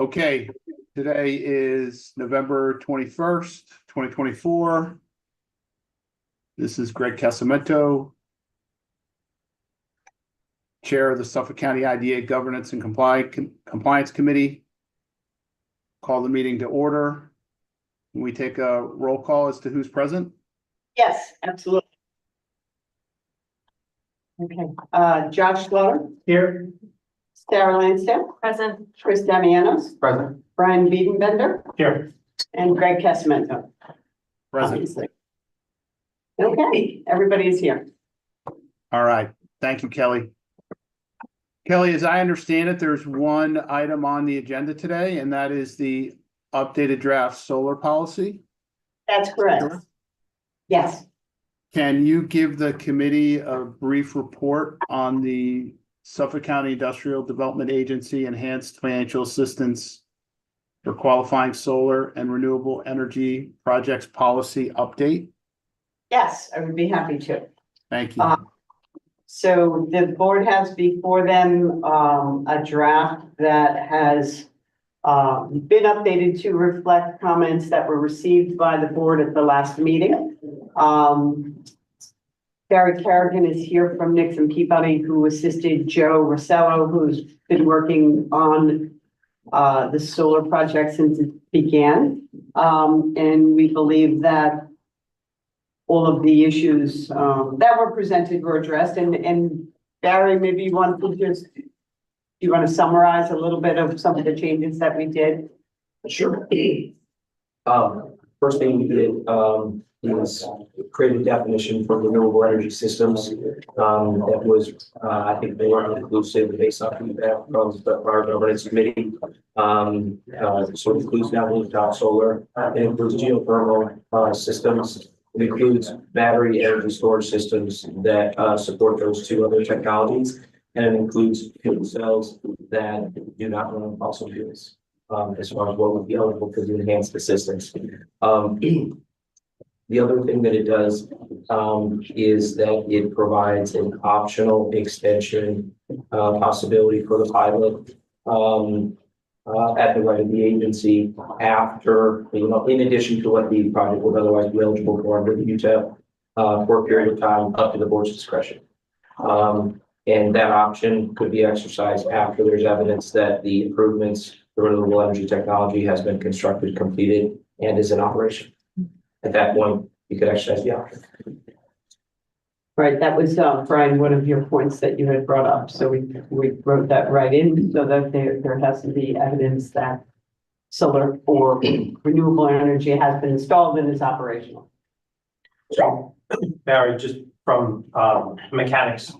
Okay, today is November 21st, 2024. This is Greg Casamento, Chair of the Suffolk County IDA Governance and Compliance Committee. Call the meeting to order. Can we take a roll call as to who's present? Yes, absolutely. Okay, Josh Slaughter. Here. Sarah Lansdale. Present. Chris Damianos. Present. Brian Biedenbender. Here. And Greg Casamento. Present. Obviously. Okay, everybody is here. All right. Thank you, Kelly. Kelly, as I understand it, there's one item on the agenda today, and that is the updated draft solar policy. That's correct. Sure. Yes. Can you give the committee a brief report on the Suffolk County Industrial Development Agency Enhanced Financial Assistance for Qualifying Solar and Renewable Energy Projects Policy Update? Yes, I would be happy to. Thank you. So the board has before them a draft that has been updated to reflect comments that were received by the board at the last meeting. Barry Kerrigan is here from Nixon Peabody, who assisted Joe Rossello, who's been working on the solar project since it began. And we believe that all of the issues that were presented were addressed. And Barry, maybe you want to summarize a little bit of some of the changes that we did? Sure. First thing we did is create a definition for renewable energy systems that was, I think, more inclusive based on feedback from our governance committee. So it includes not only top solar, it includes geothermal systems. It includes battery energy storage systems that support those two other technologies, and it includes fuel cells that do not run on fossil fuels. As far as what would be eligible for the enhanced assistance. The other thing that it does is that it provides an optional extension possibility for the pilot at the right of the agency after, in addition to what the project would otherwise be eligible for under the UTEP for a period of time up to the board's discretion. And that option could be exercised after there's evidence that the improvements, the renewable energy technology has been constructed, completed, and is in operation. At that point, you could exercise the option. Right, that was, Brian, one of your points that you had brought up. So we wrote that right in so that there has to be evidence that solar or renewable energy has been installed and is operational. So, Barry, just from mechanics,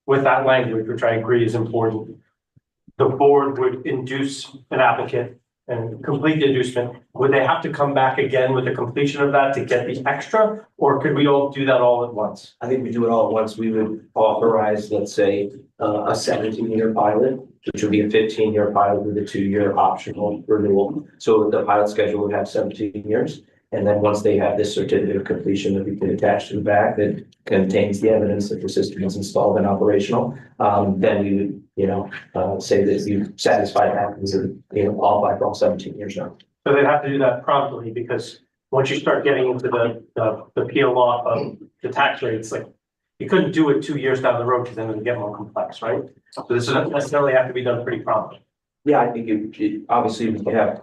with that language, which I agree is important, the board would induce an applicant and complete the inducement. Would they have to come back again with the completion of that to get the extra, or could we all do that all at once? I think we do it all at once. We would authorize, let's say, a 17-year pilot, which would be a 15-year pilot with a 2-year optional renewal. So the pilot schedule would have 17 years. And then once they have this certificate of completion that we can attach to the back that contains the evidence that the system is installed and operational, then we would, say that you satisfy that because qualify for all 17 years now. So they'd have to do that promptly, because once you start getting into the peel off of the tax rates, like you couldn't do it 2 years down the road because then it would get more complex, right? So this doesn't necessarily have to be done pretty promptly. Yeah, I think it obviously we could have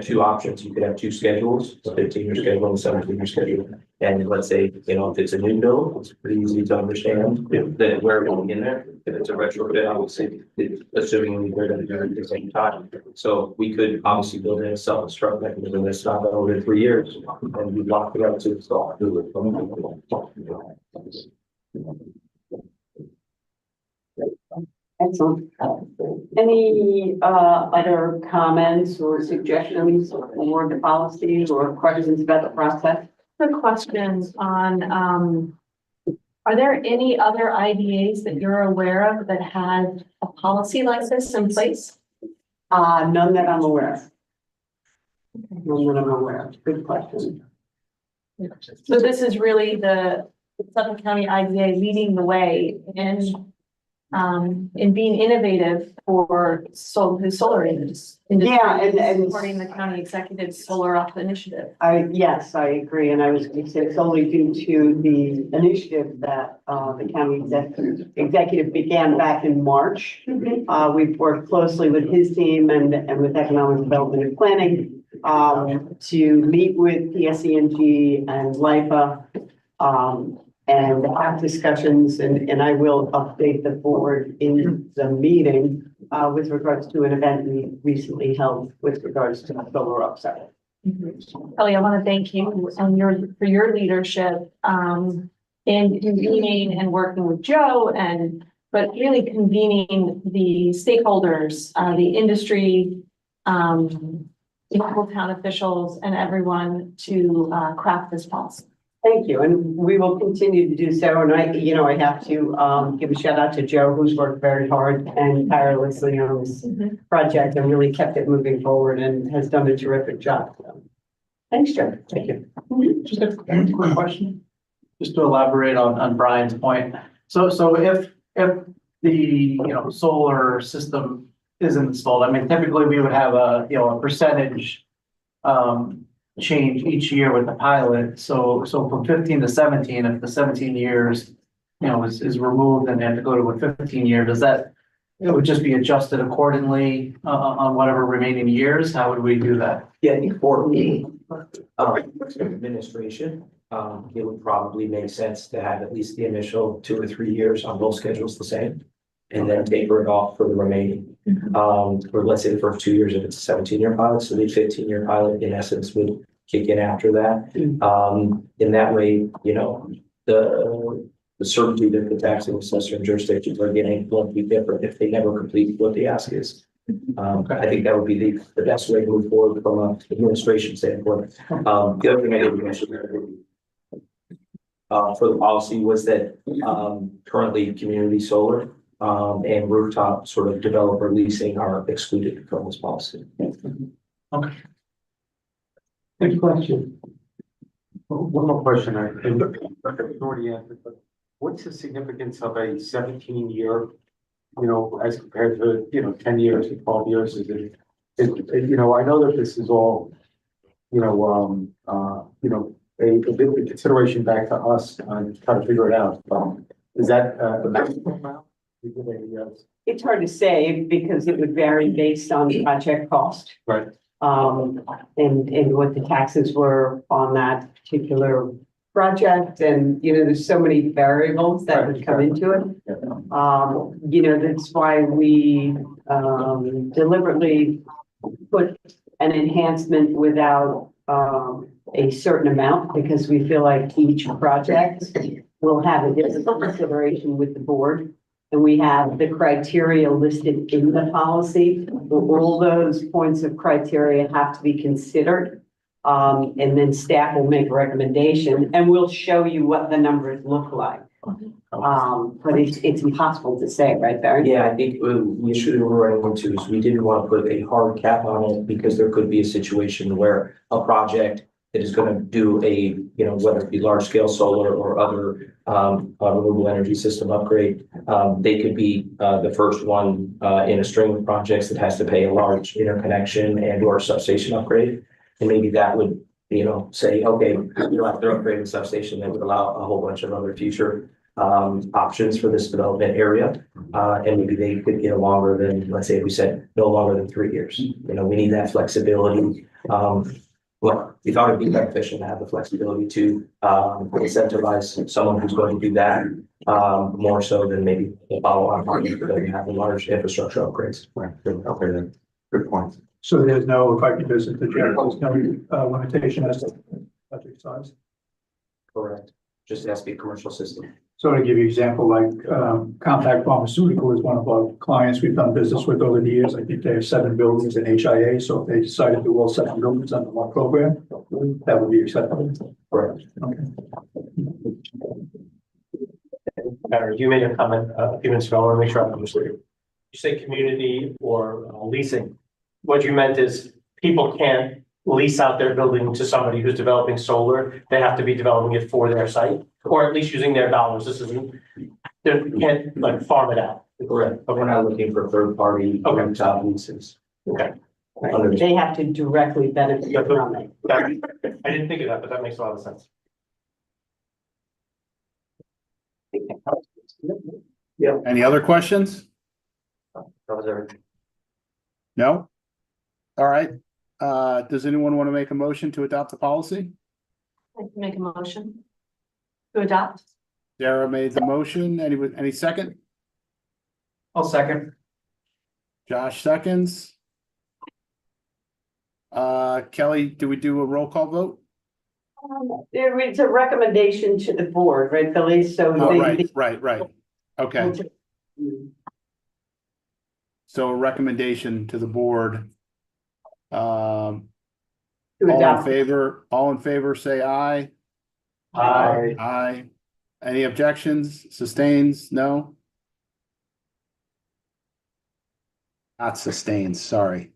two options. You could have two schedules, a 15-year schedule and a 17-year schedule. And let's say, if it's a new build, it's pretty easy to understand that we're going in there. If it's a retrofit, obviously, assuming we're going to do it at the same time. So we could obviously build in a self-destruct mechanism that's not over 3 years, and we lock it up to install. Excellent. Any other comments or suggestions for the policy or questions about the process? The questions on, are there any other IDAs that you're aware of that had a policy like this in place? None that I'm aware of. None that I'm aware of. Good question. So this is really the Suffolk County IDA leading the way in in being innovative for the solar industry. Yeah, and- Supporting the county executive solar up initiative. Yes, I agree, and I was going to say it's only due to the initiative that, the county executive began back in March. We've worked closely with his team and with economic development and planning, to meet with PSENG and LIPA, and have discussions, and I will update the board in the meeting, with regards to an event we recently held with regards to the solar upside. Kelly, I want to thank you and for your leadership, in convening and working with Joe but really convening the stakeholders, the industry, local town officials and everyone to, craft this policy. Thank you, and we will continue to do so, and I have to, give a shout out to Joe, who's worked very hard and tirelessly on this project and really kept it moving forward and has done a terrific job. So, thanks, Joe. Thank you. Just a quick question, just to elaborate on Brian's point. So if the, solar system is installed, I mean, typically we would have a percentage change each year with the pilot. So from 15 to 17, if the 17 years, is removed and they have to go to a 15-year, does that, it would just be adjusted accordingly on whatever remaining years? How would we do that? Yeah, I think for administration, it would probably make sense to have at least the initial 2 or 3 years on both schedules the same. And then taper it off for the remaining, or let's say the first 2 years if it's a 17-year pilot, so the 15-year pilot in essence would kick in after that. In that way, the certainty that the taxing assessor and jurisdictions are getting won't be different if they never complete what the ask is. I think that would be the best way to move forward from an administration standpoint. The other thing I didn't mention for the policy was that currently community solar and rooftop sort of developer leasing are excluded from this policy. Okay. Good question. One more question, I think I've already answered, but what's the significance of a 17-year, as compared to, 10 years or 12 years? Is it, I know that this is all, a bit of consideration back to us on trying to figure it out. Is that the maximum amount? It's hard to say because it would vary based on the project cost. Right. And what the taxes were on that particular project. And, there's so many variables that would come into it. That's why we, deliberately put an enhancement without, a certain amount, because we feel like each project will have a different consideration with the board. And we have the criteria listed in the policy. All those points of criteria have to be considered. And then staff will make a recommendation and we'll show you what the numbers look like. But it's impossible to say, right, Barry? Yeah, I think the issue that we're running into is we didn't want to put a hard cap on it because there could be a situation where a project that is going to do a, whether it be large scale solar or other renewable energy system upgrade, they could be the first one in a string of projects that has to pay a large interconnection and or substation upgrade. And maybe that would, say, okay, after upgrading the substation, that would allow a whole bunch of other future options for this development area. And maybe they could get longer than, let's say, we said no longer than 3 years. We need that flexibility. Well, we thought it'd be beneficial to have the flexibility to incentivize someone who's going to do that more so than maybe the follow-on project that we have in large infrastructure upgrades. Right. Okay, then. Good point. So there's no, if I could just interject, there's no limitation as to project size. Correct. Just has to be a commercial system. So to give you an example, like Compact Pharmaceutical is one of our clients we've done business with over the years. I think they have 7 buildings in HIA. So if they decided to do all 7 buildings under one program, that would be acceptable. Correct. Okay. Barry, you made a comment a few minutes ago. I want to make sure I understood. You say community or leasing. What you meant is people can't lease out their building to somebody who's developing solar. They have to be developing it for their site, or at least using their dollars. This isn't, they can't like farm it out. Correct, but we're not looking for third party job leases. Okay. Right. They have to directly benefit from it. I didn't think of that, but that makes a lot of sense. Any other questions? That was everything. No? All right. Does anyone want to make a motion to adopt the policy? I can make a motion to adopt. Sarah made the motion. Any second? I'll second. Josh seconds. Kelly, do we do a roll call vote? It's a recommendation to the board, right, Billy? So Oh, they. right. Okay, so a recommendation to the board. To All adopt. in favor, say aye. Aye. Aye. Any objections, sustains, no? Not sustains, sorry.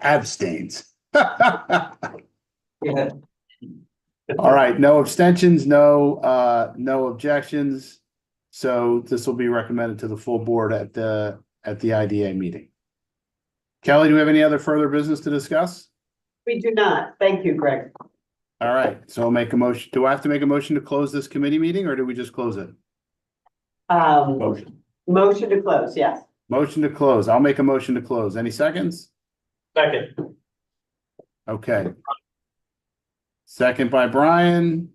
Abstains. Yeah. All right, no abstentions, no objections. So this will be recommended to the full board at the IDA meeting. Kelly, do we have any other further business to discuss? We do not. Thank you, Greg. All right, so I'll make a motion. Do I have to make a motion to close this committee meeting or do we just close it? Motion to close, yes. Motion to close. I'll make a motion to close. Any seconds? Second. Okay. Second by Brian.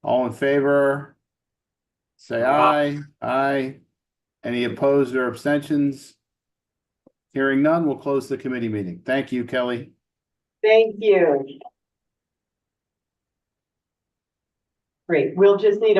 All in favor? Say aye. Aye. Any opposed or abstentions? Hearing none, we'll close the committee meeting. Thank you, Kelly. Thank you. Great. We'll just need a